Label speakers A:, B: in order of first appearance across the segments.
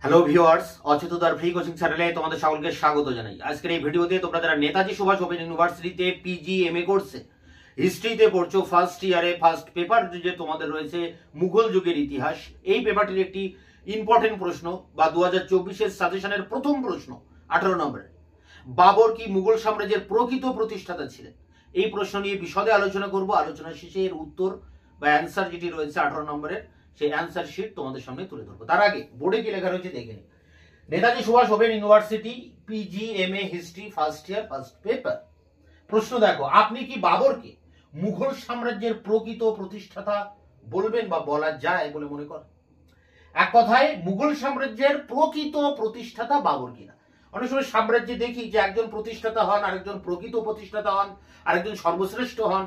A: Hello viewers, অচেতনতার free coaching চ্যানেলে তোমাদের সকলকে স্বাগত জানাই। আজকের এই ভিডিওতে তোমরা যারা নেতাজি সুভাষ ওপেন ইউনিভার্সিটিতে পিজি এমএ কোর্সে হিস্ট্রিতে পড়ছো, ফার্স্ট ইয়ারে ফার্স্ট পেপার যে তোমাদের রয়েছে মুঘল যুগের ইতিহাস, এই পেপারটির একটি ইম্পর্টেন্ট প্রশ্ন বা 2024-এর সাজেশনের প্রথম প্রশ্ন 18 নম্বরের, বাবর কি মুঘল সাম্রাজ্যের প্রকৃত প্রতিষ্ঠাতা ছিলেন? এই প্রশ্ন নিয়ে বিশদে আলোচনা করব। আলোচনা শেষে এর উত্তর বা অ্যান্সার যেটি রয়েছে 18 নম্বরের, সেই অ্যান্সার শিট তোমাদের সামনে তুলে ধরবো। তার আগে বোর্ডে কি লেখা রয়েছে দেখে নিই। Netaji Subhas open university PG MA history first year first paper. প্রশ্ন দেখো, আপনি কি বাবরকে মুঘল সাম্রাজ্যের প্রকৃত প্রতিষ্ঠাতা বলবেন বা বলা যায় বলে মনে করেন? এক কথায় মুঘল সাম্রাজ্যের প্রকৃত প্রতিষ্ঠাতা বাবর কিনা। অনেক সময় সাম্রাজ্যে দেখি যে একজন প্রতিষ্ঠাতা হন, আরেকজন প্রকৃত প্রতিষ্ঠাতা হন, আরেকজন সর্বশ্রেষ্ঠ হন,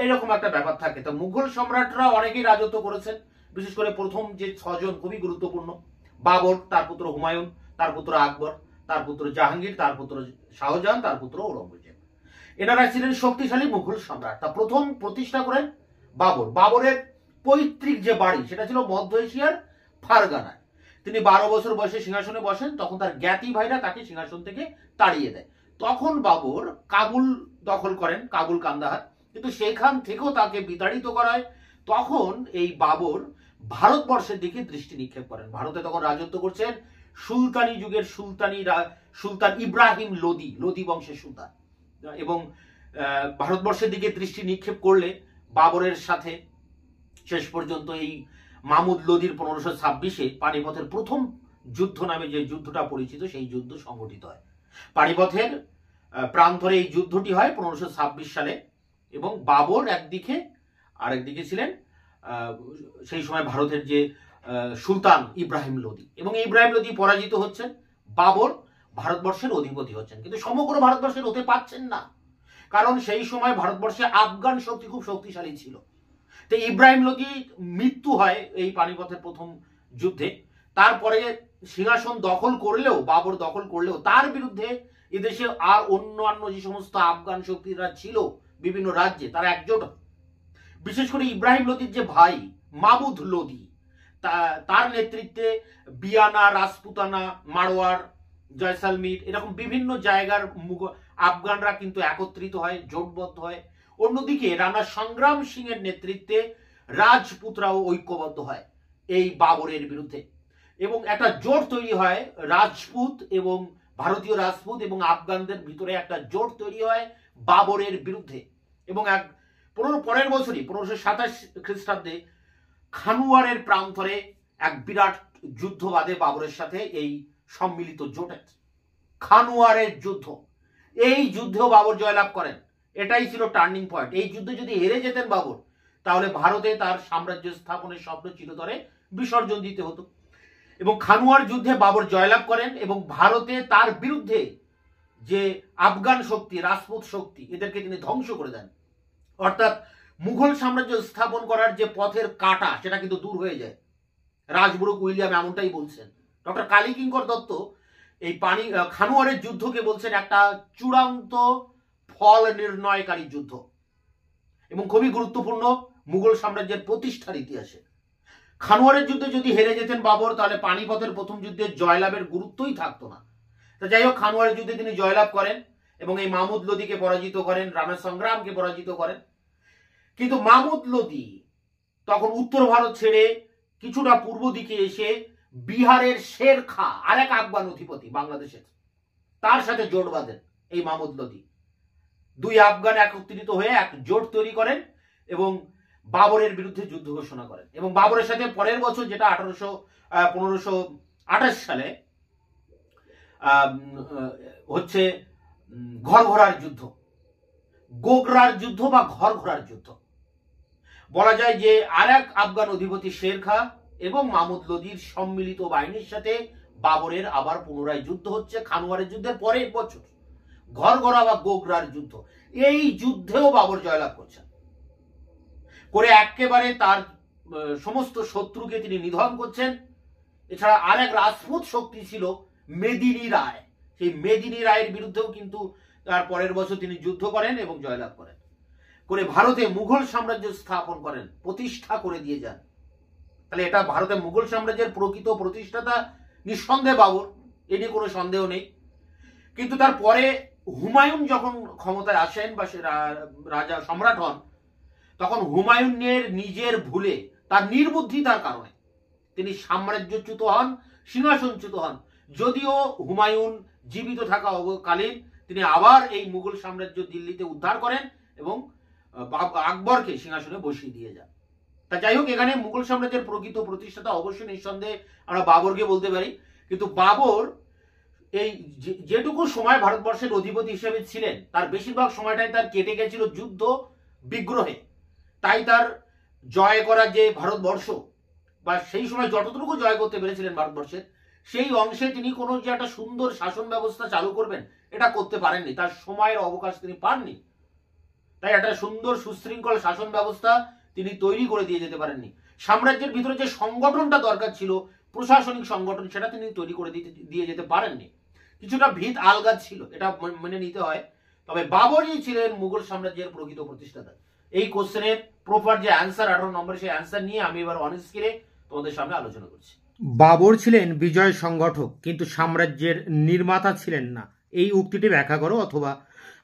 A: এইরকম একটা ব্যাপার থাকে। তো মুঘল সম্রাটরা অনেকেই রাজত্ব করেছেন, বিশেষ করে প্রথম যে 6 জন খুবই গুরুত্বপূর্ণ: বাবর, তার পুত্র হুমায়ুন, তার পুত্র আকবর, তার পুত্র জাহাঙ্গীর, তার পুত্র শাহজাহান, তার পুত্র ঔরঙ্গজেব। এনারা ছিলেন শক্তিশালী মুঘল সম্রাট। তা প্রথম প্রতিষ্ঠা করেন বাবর। বাবরের পৈতৃক যে বাড়ি সেটা ছিল মধ্য এশিয়ার ফারগানায়। তিনি 12 বছর বয়সে সিংহাসনে বসেন, তখন তার জ্ঞাতি ভাইরা তাকে সিংহাসন থেকে তাড়িয়ে দেয়। তখন বাবর কাবুল দখল করেন, কাবুল কান্দাহার, কিন্তু সেখান থেকেও তাকে বিতাড়িত করা হয়। তখন এই বাবর ভারতবর্ষের দিকে দৃষ্টি নিক্ষেপ করেন। ভারতে তখন রাজত্ব করছেন সুলতানি যুগের সুলতান ইব্রাহিম লোদি, লোদি বংশের সুলতান। এবং ভারতবর্ষের দিকে দৃষ্টি নিক্ষেপ করলে বাবরের সাথে শেষ পর্যন্ত এই মাহমুদ লোদির 1526-এ পানিপথের প্রথম যুদ্ধ নামে যে যুদ্ধটা পরিচিত, সেই যুদ্ধ সংঘটিত হয়। পানিপথের প্রান্তরে এই যুদ্ধটি হয় 1526 সালে। এবং বাবর একদিকে, আরেকদিকে ছিলেন সেই সময় ভারতের যে সুলতান ইব্রাহিম লোদি। এবং ইব্রাহিম লোদি পরাজিত হচ্ছেন, বাবর ভারতবর্ষের অধিপতি হচ্ছেন, কিন্তু সমগ্র ভারতবর্ষের হতে পারছেন না, কারণ সেই সময় ভারতবর্ষে আফগান শক্তি খুব শক্তিশালী ছিল। তো ইব্রাহিম লোদি মৃত্যু হয় এই পানিপথের প্রথম যুদ্ধে। তারপরে সিংহাসন দখল করলেও, বাবর দখল করলেও, তার বিরুদ্ধে এদেশে আর অন্যান্য যে সমস্ত আফগান শক্তিরা ছিল বিভিন্ন রাজ্যে, তারা একজোট। বিশেষ করে ইব্রাহিম লোদির যে ভাই মাহমুদ লোদি, তার নেতৃত্বে বিয়ানা, রাজপুতানা, মারওয়ার, জয়সালমীর, এরকম বিভিন্ন জায়গার আফগানরা কিন্তু একত্রিত হয়, জোটবদ্ধ হয়। অন্যদিকে রানা সংগ্রাম সিং এর নেতৃত্বে রাজপুতরাও ঐক্যবদ্ধ হয় এই বাবরের বিরুদ্ধে, এবং একটা জোট তৈরি হয়। রাজপুত এবং ভারতীয় রাজপুত এবং আফগানদের ভিতরে একটা জোট তৈরি হয় বাবরের বিরুদ্ধে। এবং পরের বছরই 1527 খ্রিস্টাব্দে খানুয়ারের প্রান্তরে এক বিরাট যুদ্ধ বাধে বাবরের সাথে এই সম্মিলিত জোটের। খানুয়ারের যুদ্ধ, এই যুদ্ধেও বাবর জয়লাভ করেন। এটাই ছিল টার্নিং পয়েন্ট। এই যুদ্ধে যদি হেরে যেতেন বাবর, তাহলে ভারতে তার সাম্রাজ্য স্থাপনের স্বপ্ন চিরতরে বিসর্জন দিতে হতো। এবং খানুয়ার যুদ্ধে বাবর জয়লাভ করেন এবং ভারতে তার বিরুদ্ধে যে আফগান শক্তি, রাজপুত শক্তি, এদেরকে তিনি ধ্বংস করে দেন। অর্থাৎ মুঘল সাম্রাজ্য স্থাপন করার যে পথের কাঁটা, সেটা কিন্তু দূর হয়ে যায়। রাজবুরুক উইলিয়াম এমনটাই বলছেন। ডক্টর কালীকিঙ্কর দত্ত এই খানুয়ারের যুদ্ধকে বলছেন একটা চূড়ান্ত ফল নির্ণয়কারী যুদ্ধ এবং খুবই গুরুত্বপূর্ণ মুঘল সাম্রাজ্যের প্রতিষ্ঠার ইতিহাসে। খানুয়ারের যুদ্ধে যদি হেরে যেতেন বাবর, তাহলে পানিপথের প্রথম যুদ্ধে জয়লাভের গুরুত্বই থাকতো না। তো যাই হোক, খানুয়ারের যুদ্ধে তিনি জয়লাভ করেন এবং এই মাহমুদ লোদিকে পরাজিত করেন, রানা সংগ্রামকে পরাজিত করেন। কিন্তু মাহমুদ লোদি তখন উত্তর ভারত ছেড়ে কিছুটা পূর্ব দিকে এসে বিহারের শের খা, আরেক আফগান অধিপতি বাংলাদেশের, তার সাথে জোট বাঁধেন এই মাহমুদ লোদি। দুই আফগান একত্রিত হয়ে এক জোট তৈরি করেন এবং বাবরের বিরুদ্ধে যুদ্ধ ঘোষণা করেন। এবং বাবরের সাথে পরের বছর, যেটা 1528 সালে হচ্ছে ঘরঘরার যুদ্ধ, গোগরার যুদ্ধ বা ঘরঘরার যুদ্ধ বলা যায়, যে আরেক আফগান অধিপতি শের খা এবং মাহমুদ লোদির সম্মিলিত বাহিনীর সাথে বাবরের আবার পুনরায় যুদ্ধ হচ্ছে খানুয়ারের যুদ্ধের পরের বছর, ঘরঘরা বা গোগরার যুদ্ধ। এই যুদ্ধেও বাবর জয়লাভ করছেন করে একেবারে তার সমস্ত শত্রুকে তিনি নিধন করছেন। এছাড়া আরেক রাজপুত শক্তি ছিল মেদিনী রায়, সেই মেদিনী রায়ের বিরুদ্ধেও কিন্তু তার পরের বছর তিনি যুদ্ধ করেন এবং জয়লাভ করেন, করে ভারতে মুঘল সাম্রাজ্য স্থাপন করেন, প্রতিষ্ঠা করে দিয়ে যান। তাহলে এটা ভারতে মুঘল সাম্রাজ্যের প্রকৃত প্রতিষ্ঠাতা নিঃসন্দেহে বাবর, এ নিয়ে কোনো সন্দেহ নেই। কিন্তু তারপরে হুমায়ুন যখন ক্ষমতায় আসেন বা সে রাজা সম্রাট হন, তখন হুমায়ুনের নিজের ভুলে, তার নির্বুদ্ধিতার কারণে তিনি সাম্রাজ্যচ্যুত হন, সিংহাসনচ্যুত হন। যদিও হুমায়ুন জীবিত থাকা অবকালীন তিনি আবার এই মুঘল সাম্রাজ্য দিল্লিতে উদ্ধার করেন এবং আকবরকে সিংহাসনে বসিয়ে দিয়ে যান। তা যাই হোক, এখানে মুঘল সাম্রাজ্যের প্রকৃত প্রতিষ্ঠাতা অবশ্যই নিঃসন্দেহে আমরা বাবরকে বলতে পারি। কিন্তু বাবর এই যেটুকু সময় ভারতবর্ষের অধিপতি হিসেবে ছিলেন, তার বেশিরভাগ সময়টাই তার কেটে গেছিল যুদ্ধ বিগ্রহে। তাই তার জয় করা যে ভারতবর্ষ, বা সেই সময় যতটুকু জয় করতে পেরেছিলেন ভারতবর্ষের, সেই অংশে তিনি কোনো যে একটা সুন্দর শাসন ব্যবস্থা চালু করবেন, এটা করতে পারেননি। তার সময়ের অবকাশ তিনি পাননি। তাই একটা সুন্দর সুশৃঙ্খল শাসন ব্যবস্থা তিনি তৈরি করে দিয়ে যেতে পারেননি। সাম্রাজ্যের ভিতরে যে সংগঠনটা দরকার ছিল, প্রশাসনিক সংগঠন, সেটা তিনি তৈরি করে দিয়ে যেতে পারেননি। কিছুটা ভিত আলগা ছিল, এটা মেনে নিতে হয়। তবে বাবরই ছিলেন মুঘল সাম্রাজ্যের প্রকৃত প্রতিষ্ঠাতা। এই কোশ্চেনের প্রপার যে অ্যান্সার 18 নম্বরে, সেই অ্যান্সার নিয়ে আমি এবার অন স্ক্রিনে তোমাদের সামনে আলোচনা করছি। বাবর ছিলেন বিজয় সংগঠক, কিন্তু সাম্রাজ্যের নির্মাতা ছিলেন না। এই উক্তিটি ব্যাখ্যা করো। অথবা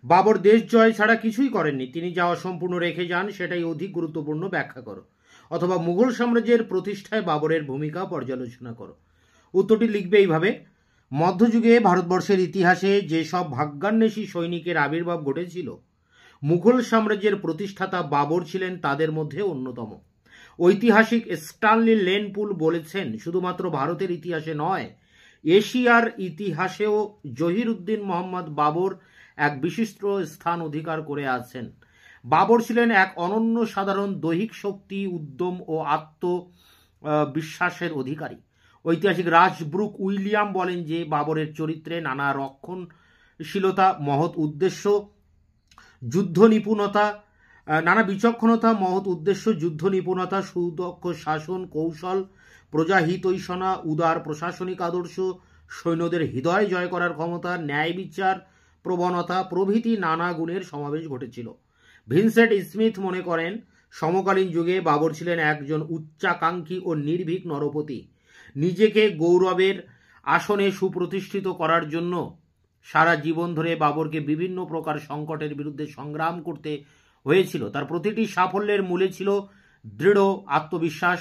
A: বাবর দেশ জয় ছাড়া কিছুই করেননি, তিনি যা অসম্পূর্ণ রেখে যান সেটাই অধিক গুরুত্বপূর্ণ, ব্যাখ্যা করো। অথবা মুঘল সাম্রাজ্যের প্রতিষ্ঠায় বাবরের ভূমিকা পর্যালোচনা করো। উত্তরটি লিখবে এইভাবে: মধ্যযুগে ভারতবর্ষের ইতিহাসে যেসব ভাগ্যান্বেষী সৈনিকের আবির্ভাব ঘটেছিল, মুঘল সাম্রাজ্যের প্রতিষ্ঠাতা বাবর ছিলেন তাদের মধ্যে অন্যতম। ঐতিহাসিক স্টানলি লেনপুল বলেছেন, শুধুমাত্র ভারতের ইতিহাসে নয়, এশিয়ার ইতিহাসেও জহিরুদ্দিন মোহাম্মদ বাবর এক বিশিষ্ট স্থান অধিকার করে আছেন। বাবর ছিলেন এক অনন্য সাধারণ দৈহিক শক্তি, উদ্যম ও আত্মবিশ্বাসের অধিকারী। ঐতিহাসিক রাজব্রুক উইলিয়াম বলেন যে, বাবরের চরিত্রে নানা রক্ষণশীলতা, মহৎ উদ্দেশ্য, যুদ্ধ নিপুণতা, নানা বিচক্ষণতা, মহৎ উদ্দেশ্য, যুদ্ধ নিপুণতা, সুদক্ষ শাসন কৌশল, প্রজাহিতৈষণা, উদার প্রশাসনিক আদর্শ, সৈন্যদের হৃদয় জয় করার ক্ষমতা, ন্যায় বিচার প্রবণতা প্রভৃতি নানা গুণের সমাবেশ ঘটেছিল। ভিনসেন্ট স্মিথ মনে করেন, সমকালীন যুগে বাবর ছিলেন একজন উচ্চাকাঙ্ক্ষী ও নির্ভীক নরপতি। নিজেকে গৌরবের আসনে সুপ্রতিষ্ঠিত করার জন্য সারা জীবন ধরে বাবরকে বিভিন্ন প্রকার সংকটের বিরুদ্ধে সংগ্রাম করতে হয়েছিল। তার প্রতিটি সাফল্যের মূলে ছিল দৃঢ় আত্মবিশ্বাস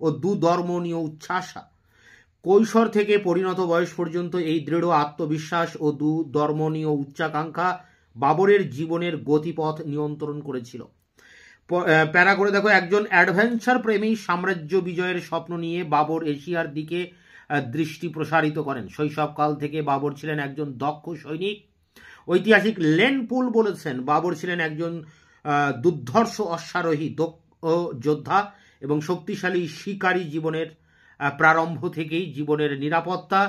A: ও দুধর্মনীয় উচ্ছ্বাসা। কৈশোর থেকে পরিণত বয়স পর্যন্ত এই দৃঢ় আত্মবিশ্বাস ও দুধর্মনীয় উচ্চাকাঙ্ক্ষা বাবরের জীবনের গতিপথ নিয়ন্ত্রণ করেছিল। প্যারা করে দেখো: একজন অ্যাডভেঞ্চার প্রেমী সাম্রাজ্য বিজয়ের স্বপ্ন নিয়ে বাবর এশিয়ার দিকে দৃষ্টি প্রসারিত করেন। শৈশবকাল থেকে বাবর ছিলেন একজন দক্ষ সৈনিক। ঐতিহাসিক লেনপুল বলেছেন, বাবর ছিলেন একজন দুর্ধর্ষ অশ্বারোহী, দক্ষ যোদ্ধা এবং শক্তিশালী শিকারী। জীবনের প্রারম্ভ থেকেই জীবনের নিরাপত্তা,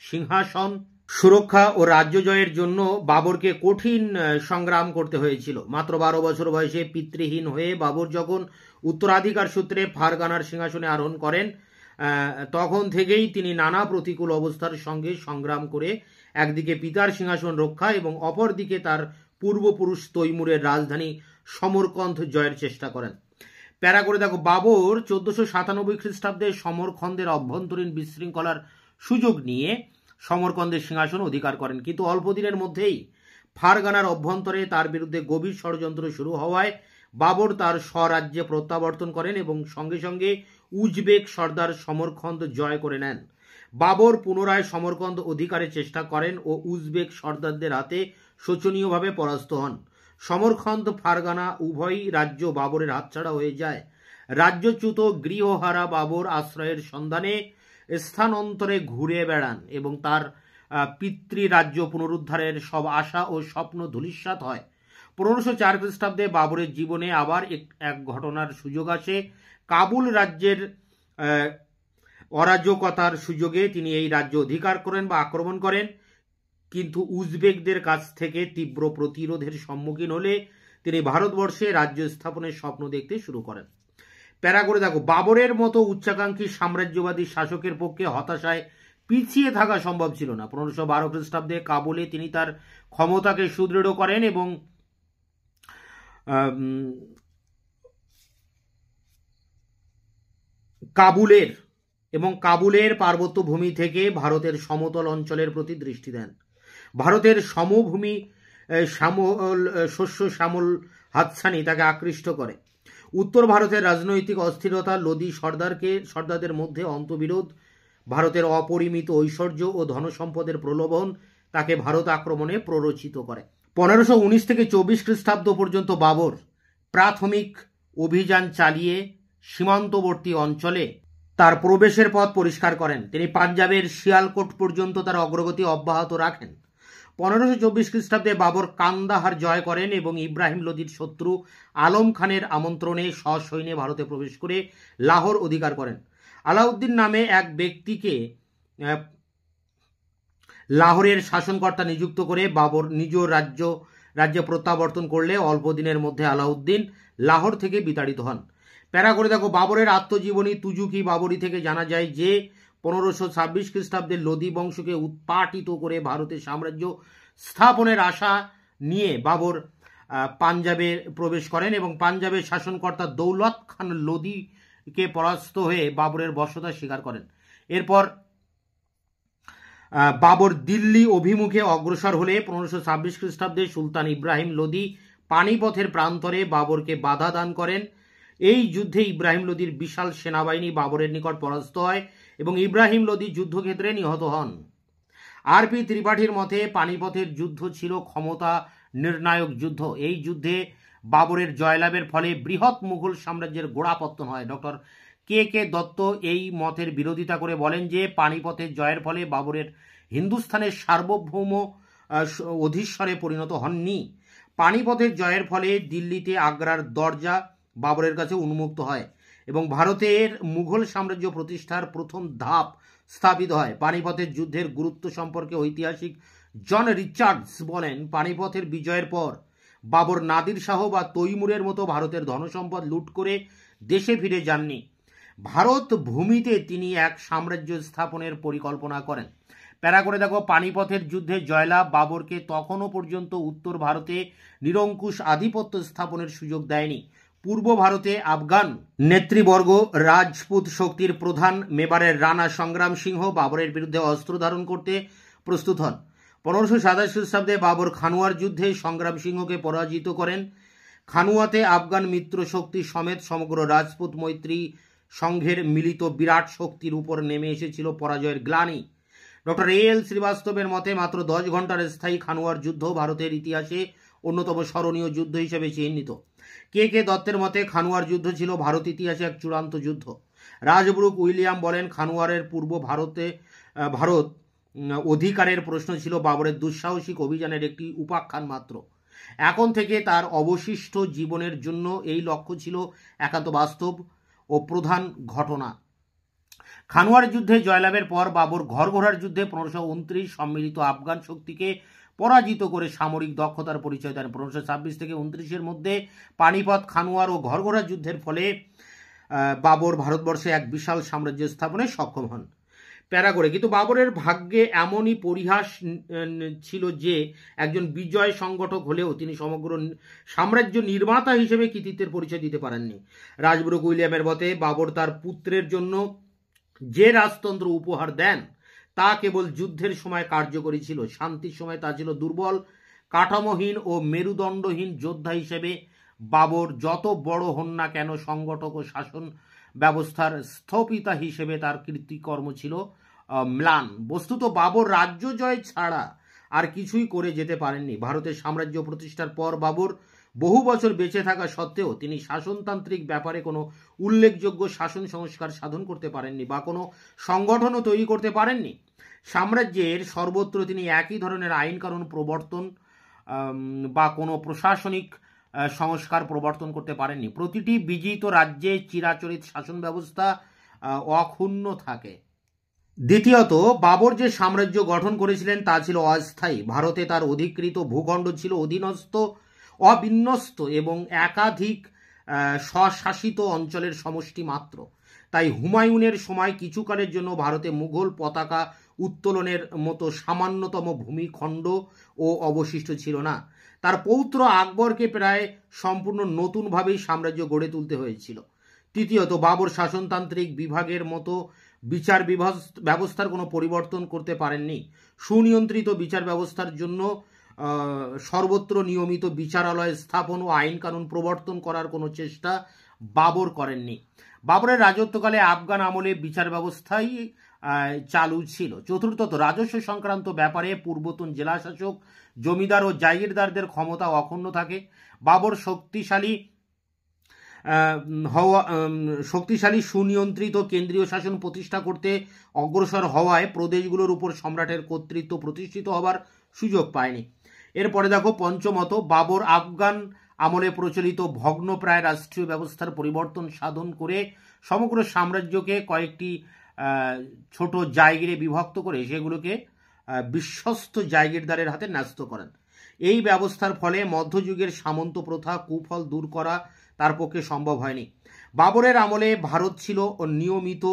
A: সিংহাসন সুরক্ষা ও রাজ্য জয়ের জন্য বাবরকে কঠিন সংগ্রাম করতে হয়েছিল। মাত্র 12 বছর বয়সে পিতৃহীন হয়ে বাবর যখন উত্তরাধিকার সূত্রে ফারগানার সিংহাসনে আরোহণ করেন, তখন থেকেই তিনি নানা প্রতিকূল অবস্থার সঙ্গে সংগ্রাম করে একদিকে পিতার সিংহাসন রক্ষা এবং অপরদিকে তার পূর্বপুরুষ তৈমুরের রাজধানী সমরকন্দ জয়ের চেষ্টা করেন। প্যারা করে দেখো: বাবর 1497 খ্রিস্টাব্দে সমরকন্দের অভ্যন্তরীণ বিশৃঙ্খলার সুযোগ নিয়ে সমরকন্দের সিংহাসন অধিকার করেন, কিন্তু অল্প দিনের মধ্যেই ফারগানার অভ্যন্তরে তার বিরুদ্ধে গভীর ষড়যন্ত্র শুরু হওয়ায় বাবর তার স্বরাজ্যে প্রত্যাবর্তন করেন এবং সঙ্গে সঙ্গে উজবেক সর্দার সমরকন্দ জয় করে নেন। বাবর পুনরায় সমরকন্দ অধিকারের চেষ্টা করেন ও উজবেক সর্দারদের হাতে শোচনীয়ভাবে পরাস্ত হন। সমরকন্দ, ফারগানা উভয়ই রাজ্য বাবরের হাতছাড়া হয়ে যায়। রাজ্যচ্যুত গৃহহারা বাবর আশ্রয়ের সন্ধানে স্থানান্তরে ঘুরে বেড়ান এবং তার পিতৃরাজ্য পুনরুদ্ধারের সব আশা ও স্বপ্ন ধূলিসাৎ হয়। 1504 খ্রিস্টাব্দে বাবরের জীবনে আবার এক ঘটনার সুযোগ আসে। কাবুল রাজ্যের অরাজকতার সুযোগে তিনি এই রাজ্য অধিকার করেন বা আক্রমণ করেন, কিন্তু উজবেকদের কাছ থেকে তীব্র প্রতিরোধের সম্মুখীন হলে তিনি ভারতবর্ষে রাজ্য স্থাপনের স্বপ্ন দেখতে শুরু করেন। প্যারা করে দেখো: বাবরের মতো উচ্চাকাঙ্ক্ষী সাম্রাজ্যবাদী শাসকের পক্ষে হতাশায় পিছিয়ে থাকা সম্ভব ছিল না। 1512 খ্রিস্টাব্দে কাবুলে তিনি তার ক্ষমতাকে সুদৃঢ় করেন এবং কাবুলের এবং কাবুলের পার্বত্য ভূমি থেকে ভারতের সমতল অঞ্চলের প্রতি দৃষ্টি দেন। ভারতের সমভূমি শস্য শ্যামল হাতছানি তাকে আকৃষ্ট করে। উত্তর ভারতের রাজনৈতিক অস্থিরতা, লোদি সর্দারদের মধ্যে অন্তবিরোধ, ভারতের অপরিমিত ঐশ্বর্য ও ধনসম্পদের প্রলোভন তাকে ভারত আক্রমণে প্ররোচিত করে। 1519 থেকে 24 খ্রিস্টাব্দ পর্যন্ত বাবর প্রাথমিক অভিযান চালিয়ে সীমান্তবর্তী অঞ্চলে তার প্রবেশের পথ পরিষ্কার করেন। তিনি পাঞ্জাবের শিয়ালকোট পর্যন্ত তার অগ্রগতি অব্যাহত রাখেন। 1524 খ্রিস্টাব্দে বাবর কান্দাহার জয় করেন এবং ইব্রাহিম লোদির শত্রু আলম খানের আমন্ত্রণে সসৈন্যে ভারতে প্রবেশ করে লাহোর অধিকার করেন। আলাউদ্দিন নামে এক ব্যক্তিকে লাহোরের শাসনকর্তা নিযুক্ত করে বাবর নিজ রাজ্যে প্রত্যাবর্তন করলে অল্প দিনের মধ্যে আলাউদ্দিন লাহোর থেকে বিতাড়িত হন। প্যারা করে দেখো, বাবরের আত্মজীবনী তুজুকি বাবরি থেকে জানা যায় যে 1526 খ্রিস্টাব্দে লোদি বংশকে উৎপাটিত করে ভারতের সাম্রাজ্য স্থাপনের আশা নিয়ে বাবর পাঞ্জাবে প্রবেশ করেন এবং পাঞ্জাবের শাসনকর্তা দৌলত খান লোদিকে পরাস্ত হয়ে বাবরের বশ্যতা স্বীকার করেন। এরপর বাবর দিল্লি অভিমুখে অগ্রসর হলে 1526 খ্রিস্টাব্দে সুলতান ইব্রাহিম লোদি পানিপথের প্রান্তরে বাবরকে বাধা দান করেন। এই যুদ্ধে ইব্রাহিম লোদির বিশাল সেনাবাহিনী বাবরের নিকট পরাস্ত হয় এবং ইব্রাহিম লোদি যুদ্ধক্ষেত্রে নিহত হন। আর.পি. ত্রিপাঠীর মতে পানিপথের যুদ্ধ ছিল ক্ষমতা নির্ণায়ক যুদ্ধ। এই যুদ্ধে বাবরের জয়লাভের ফলে বৃহৎ মুঘল সাম্রাজ্যের গোড়াপত্তন হয়। ডক্টর কে দত্ত এই মতের বিরোধিতা করে বলেন যে পানিপথের জয়ের ফলে বাবরের হিন্দুস্থানের সার্বভৌম অধীশ্বরে পরিণত হননি। পানিপথের জয়ের ফলে দিল্লিতে আগ্রার দরজা বাবরের কাছে উন্মুক্ত হয় এবং ভারতের মুঘল সাম্রাজ্য প্রতিষ্ঠার প্রথম ধাপ স্থাপিত হয়। পানিপথের যুদ্ধের গুরুত্ব সম্পর্কে ঐতিহাসিক জন রিচার্ডস বলেন, পানিপথের বিজয়ের পর বাবর নাদির শাহ বা তৈমুরের মতো ভারতের ধনসম্পদ লুট করে দেশে ফিরে যাননি। ভারত ভূমিতে তিনি এক সাম্রাজ্য স্থাপনের পরিকল্পনা করেন। প্যারা করে দেখো, পানিপথের যুদ্ধে জয়লাভ বাবরকে তখনও পর্যন্ত উত্তর ভারতে নিরঙ্কুশ আধিপত্য স্থাপনের সুযোগ দেয়নি। পূর্ব ভারতে আফগান নেতৃবর্গ রাজপুত শক্তির প্রধান মেবারের রানা সংগ্রাম সিংহ বাবরের বিরুদ্ধে অস্ত্র ধারণ করতে প্রস্তুত হন। 1527 খ্রিস্টাব্দে বাবর খানুয়ার যুদ্ধে সংগ্রাম সিংহকে পরাজিত করেন। খানুয়াতে আফগান মিত্র শক্তি সমেত সমগ্র রাজপুত মৈত্রী সংঘের মিলিত বিরাট শক্তির উপর নেমে এসেছিল পরাজয়ের গ্লানি। Doctor AL. শ্রীবাস্তবের মতে মাত্র 10 ঘন্টার স্থায়ী খানুয়ার যুদ্ধ ভারতের ইতিহাসে অন্যতম স্মরণীয় যুদ্ধ হিসেবে চিহ্নিত। কে দত্তের মতে খানুয়ার যুদ্ধ ছিল ভারত ইতিহাসে এক চূড়ান্ত যুদ্ধ। রাজব্রুক উইলিয়াম বলেন, খানুয়ারের পূর্ব ভারত অধিকারের প্রশ্ন ছিল বাবরের দুঃসাহসিক অভিযানের একটি উপাখ্যান মাত্র। এখন থেকে তার অবশিষ্ট জীবনের জন্য এই লক্ষ্য ছিল একান্ত বাস্তব ও প্রধান ঘটনা। খানুয়ার যুদ্ধে জয়লাভের পর বাবর ঘরঘোড়ার যুদ্ধে 1529 সম্মিলিত আফগান শক্তিকে পরাজিত করে সামরিক দক্ষতার পরিচয় দেন। 1526 থেকে 29-এর মধ্যে পানিপথ, খানুয়ার ও ঘরঘোড়া যুদ্ধের ফলে বাবর ভারতবর্ষে এক বিশাল সাম্রাজ্য স্থাপনে সক্ষম হন। প্যারা করে, কিন্তু বাবরের ভাগ্যে এমনই পরিহাস ছিল যে একজন বিজয় সংগঠক হলেও তিনি সমগ্র সাম্রাজ্য নির্মাতা হিসেবে কৃতিত্বের পরিচয় দিতে পারেননি। রাজব্রুক উইলিয়ামের মতে বাবর তার পুত্রের জন্য যে রাজতন্ত্র উপহার দেন তা কেবল যুদ্ধের সময় কার্যকরী ছিল, শান্তির সময় তা ছিল দুর্বল, কাঠামোহীন ও মেরুদণ্ডহীন। যোদ্ধা হিসেবে বাবর যত বড় হন না কেন, সংগঠক ও শাসন ব্যবস্থার স্থপিতা হিসেবে তার কৃতিকর্ম ছিল ম্লান। বস্তুত বাবর রাজ্য জয় ছাড়া আর কিছুই করে যেতে পারেননি। ভারতের সাম্রাজ্য প্রতিষ্ঠার পর বাবর বহু বছর বেঁচে থাকা সত্ত্বেও তিনি শাসনতান্ত্রিক ব্যাপারে কোনো উল্লেখযোগ্য শাসন সংস্কার সাধন করতে পারেননি বা কোনো সংগঠনও তৈরি করতে পারেননি। সাম্রাজ্যের সর্বত্র তিনি একই ধরনের আইন কানুন প্রবর্তন বা কোনো প্রশাসনিক সংস্কার প্রবর্তন করতে পারেননি। প্রতিটি বিজিত রাজ্যে চিরাচরিত শাসন ব্যবস্থা অক্ষুণ্ণ থাকে। দ্বিতীয়ত, বাবর যে সাম্রাজ্য গঠন করেছিলেন তা ছিল অস্থায়ী। ভারতে তার অধিকৃত ভূখণ্ড ছিল অধীনস্থ, অবিন্যস্ত এবং একাধিক স্বশাসিত অঞ্চলের সমষ্টি মাত্র। তাই হুমায়ুনের সময় কিছুকালের জন্য ভারতে মুঘল পতাকা উত্তোলনের মতো সামান্যতম ভূমিখণ্ড ও অবশিষ্ট ছিল না। তার পৌত্র আকবরকে প্রায় সম্পূর্ণ নতুনভাবেই সাম্রাজ্য গড়ে তুলতে হয়েছিল। তৃতীয়ত, বাবর শাসনতান্ত্রিক বিভাগের মতো বিচার ব্যবস্থার কোনো পরিবর্তন করতে পারেননি। সুনিয়ন্ত্রিত বিচার ব্যবস্থার জন্য সর্বত্র নিয়মিত বিচারালয় স্থাপন ও আইন কানুন প্রবর্তন করার কোনো চেষ্টা বাবর করেননি। বাবরের রাজত্বকালে আফগান আমলে বিচার ব্যবস্থাই চালু ছিল। চতুর্থত, রাজস্ব সংক্রান্ত ব্যাপারে পূর্বতন জেলাশাসক, জমিদার ও জাগিরদারদের ক্ষমতা অক্ষুণ্ণ থাকে। বাবর শক্তিশালী সুনিয়ন্ত্রিত কেন্দ্রীয় শাসন প্রতিষ্ঠা করতে অগ্রসর হওয়ায় প্রদেশগুলোর উপর সম্রাটের কর্তৃত্ব প্রতিষ্ঠিত হবার সুযোগ পায়নি। এরপরে দেখো পঞ্চমত, বাবর আফগান আমলে প্রচলিত ভগ্নপ্রায় রাষ্ট্রীয় ব্যবস্থার পরিবর্তন সাধন করে সমগ্র সাম্রাজ্যকে কয়েকটি ছোট জায়গিরে বিভক্ত করে সেগুলোকে বিশ্বস্ত জায়গিরদারের হাতে ন্যস্ত করেন। এই ব্যবস্থার ফলে মধ্যযুগের সামন্ত প্রথা কুফল দূর করা তার পক্ষে সম্ভব হয়নি। বাবরের আমলে ভারত ছিল নিয়মিত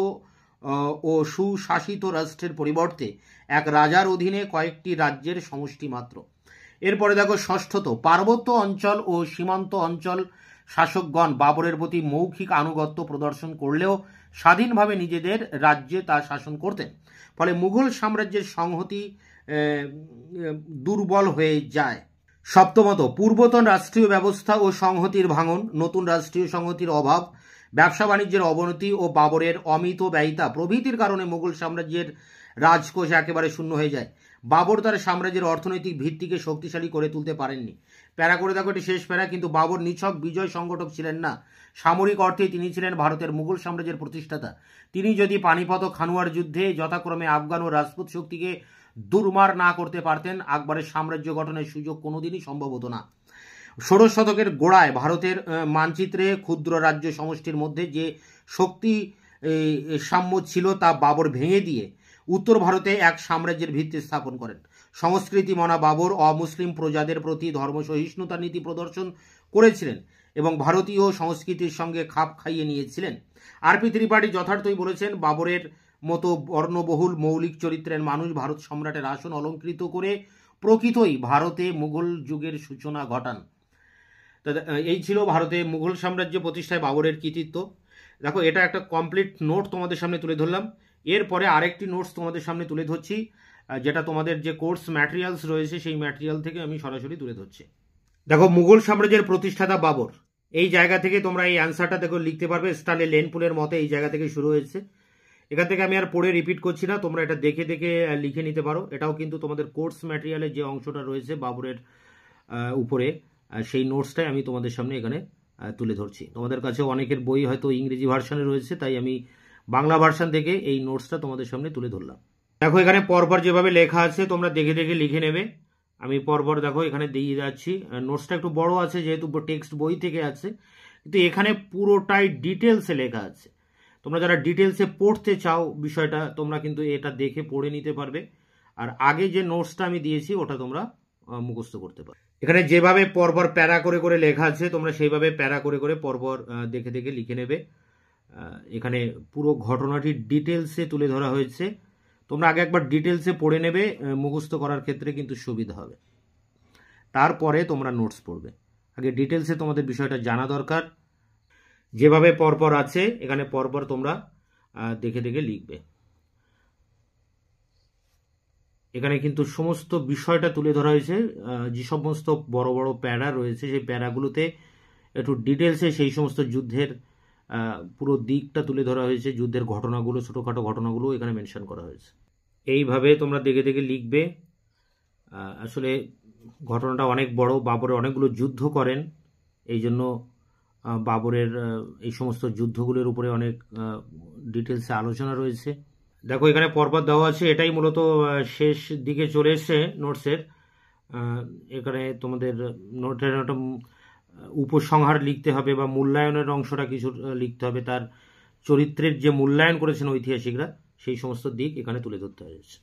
A: ও সুশাসিত রাষ্ট্রের পরিবর্তে এক রাজার অধীনে কয়েকটি রাজ্যের সমষ্টি মাত্র। এরপরে দেখো ষষ্ঠত, পার্বত্য অঞ্চল ও সীমান্ত অঞ্চল শাসকগণ বাবরের প্রতি মৌখিক আনুগত্য প্রদর্শন করলেও স্বাধীনভাবে নিজেদের রাজ্যে তা শাসন করতেন। ফলে মুঘল সাম্রাজ্যের সংহতি দুর্বল হয়ে যায়। সপ্তমত, পূর্বতন রাষ্ট্রীয় ব্যবস্থা ও সংহতির ভাঙন, নতুন রাষ্ট্রীয় সংহতির অভাব, ব্যবসা বাণিজ্যের অবনতি ও বাবরের অমিত ব্যয়িতা প্রভৃতির কারণে মুঘল সাম্রাজ্যের রাজকোষ একেবারে শূন্য হয়ে যায়। বাবর তার সাম্রাজ্যের অর্থনৈতিক ভিত্তিকে শক্তিশালী করে তুলতে পারেননি। প্যারা করে দেখো, এটি শেষ প্যারা। কিন্তু বাবর নিছক বিজয় সংগঠক ছিলেন না। সামরিক অর্থে তিনি ছিলেন ভারতের মুঘল সাম্রাজ্যের প্রতিষ্ঠাতা। তিনি যদি পানিপত ও খানুয়ার যুদ্ধে যথাক্রমে আফগান ও রাজপুত শক্তিকে দুর্মার না করতে পারতেন, আকবরের সাম্রাজ্য গঠনের সুযোগ কোনোদিনই সম্ভব হতো না। ষোড়শ শতকের গোড়ায় ভারতের মানচিত্রে ক্ষুদ্র রাজ্য সমষ্টির মধ্যে যে শক্তি সাম্য ছিল তা বাবর ভেঙে দিয়ে উত্তর ভারতে এক সাম্রাজ্যের ভিত্তি স্থাপন করেন। সংস্কৃতি মনা বাবর অমুসলিম প্রজাদের প্রতি ধর্ম সহিষ্ণুতার নীতি প্রদর্শন করেছিলেন এবং ভারতীয় সংস্কৃতির সঙ্গে খাপ খাইয়ে নিয়েছিলেন। আর.পি. ত্রিপাঠী যথার্থই বলেছেন, বাবরের মতো বর্ণবহুল মৌলিক চরিত্রের মানুষ ভারত সম্রাটের আসন অলঙ্কৃত করে প্রকৃতই ভারতে মুঘল যুগের সূচনা ঘটান। এই ছিল ভারতে মুঘল সাম্রাজ্য প্রতিষ্ঠায় বাবরের কৃতিত্ব। দেখো, এটা একটা কমপ্লিট নোট তোমাদের সামনে তুলে ধরলাম। এরপরে আরেকটি নোটস তোমাদের সামনে তুলে ধরছি, যেটা তোমাদের যে কোর্স ম্যাটেরিয়ালস রয়েছে সেই ম্যাটেরিয়াল থেকে আমি সরাসরি তুলে ধরছি। দেখো, মুঘল সাম্রাজ্যের প্রতিষ্ঠাতা বাবর, এই জায়গা থেকে তোমরা এই অ্যান্সারটা দেখো লিখতে পারবে। স্টালে লেনপুলের মতে এই জায়গা থেকে শুরু হয়েছে। এখান থেকে আমি আর পড়ে রিপিট করছি না, তোমরা এটা দেখে দেখে লিখে নিতে পারো। এটাও কিন্তু তোমাদের কোর্স ম্যাটেরিয়ালের যে অংশটা রয়েছে বাবরের উপরে, সেই নোটসটাই আমি তোমাদের সামনে এখানে তুলে ধরছি। তোমাদের কাছে অনেকের বই হয়তো ইংরেজি ভার্সানে রয়েছে, তাই আমি বাংলা ভার্সান থেকে এই নোটসটা তোমাদের সামনে তুলে ধরলাম। দেখো, এখানে পরপর যেভাবে লেখা আছে তোমরা দেখে দেখে লিখে নেবে। আমি পরপর দেখো এখানে দিয়ে যাচ্ছি। নোটসটা একটু বড় আছে যেহেতু টেক্সট বই থেকে আছে, কিন্তু এখানে পুরোটাই ডিটেলসে লেখা আছে। তোমরা যারা ডিটেলসে পড়তে চাও বিষয়টা, তোমরা কিন্তু এটা দেখে পড়ে নিতে পারবে। আর আগে যে নোটসটা আমি দিয়েছি ওটা তোমরা মুখস্থ করতে পারো। এখানে যেভাবে পরপর প্যারা করে করে লেখা আছে তোমরা সেইভাবে প্যারা করে করে পরপর দেখে দেখে লিখে নেবে। এখানে পুরো ঘটনাটি ডিটেলসে তুলে ধরা হয়েছে। তোমরা আগে একবার ডিটেলসে পড়ে নেবে, মুখস্থ করার ক্ষেত্রে কিন্তু সুবিধা হবে। তারপরে তোমরা নোটস পড়বে। আগে ডিটেলসে তোমাদের বিষয়টা জানা দরকার। যেভাবে পরপর আছে এখানে পরপর তোমরা দেখে দেখে লিখবে। এখানে কিন্তু সমস্ত বিষয়টা তুলে ধরা হয়েছে। যে সমস্ত বড় বড় প্যারা রয়েছে সেই প্যারাগুলোতে একটু ডিটেলসে সেই সমস্ত যুদ্ধের পুরো দিকটা তুলে ধরা হয়েছে। যুদ্ধের ঘটনাগুলো, ছোটোখাটো ঘটনাগুলো এখানে মেনশন করা হয়েছে। এইভাবে তোমরা দেখে দেখে লিখবে। আসলে ঘটনাটা অনেক বড়। বাবরের অনেকগুলো যুদ্ধ করেন, এই জন্য বাবরের এই সমস্ত যুদ্ধগুলোর উপরে অনেক ডিটেলসে আলোচনা রয়েছে। দেখো, এখানে পরপর দেওয়া আছে। এটাই মূলত শেষ দিকে চলে এসছে নোটসের। এখানে তোমাদের নোটের একটা উপসংহার লিখতে হবে বা মূল্যায়নের অংশটা কিছু লিখতে হবে। তার চরিত্রের যে মূল্যায়ন করেছেন ঐতিহাসিকরা সেই সমস্ত দিক এখানে তুলে ধরতে হয়েছে।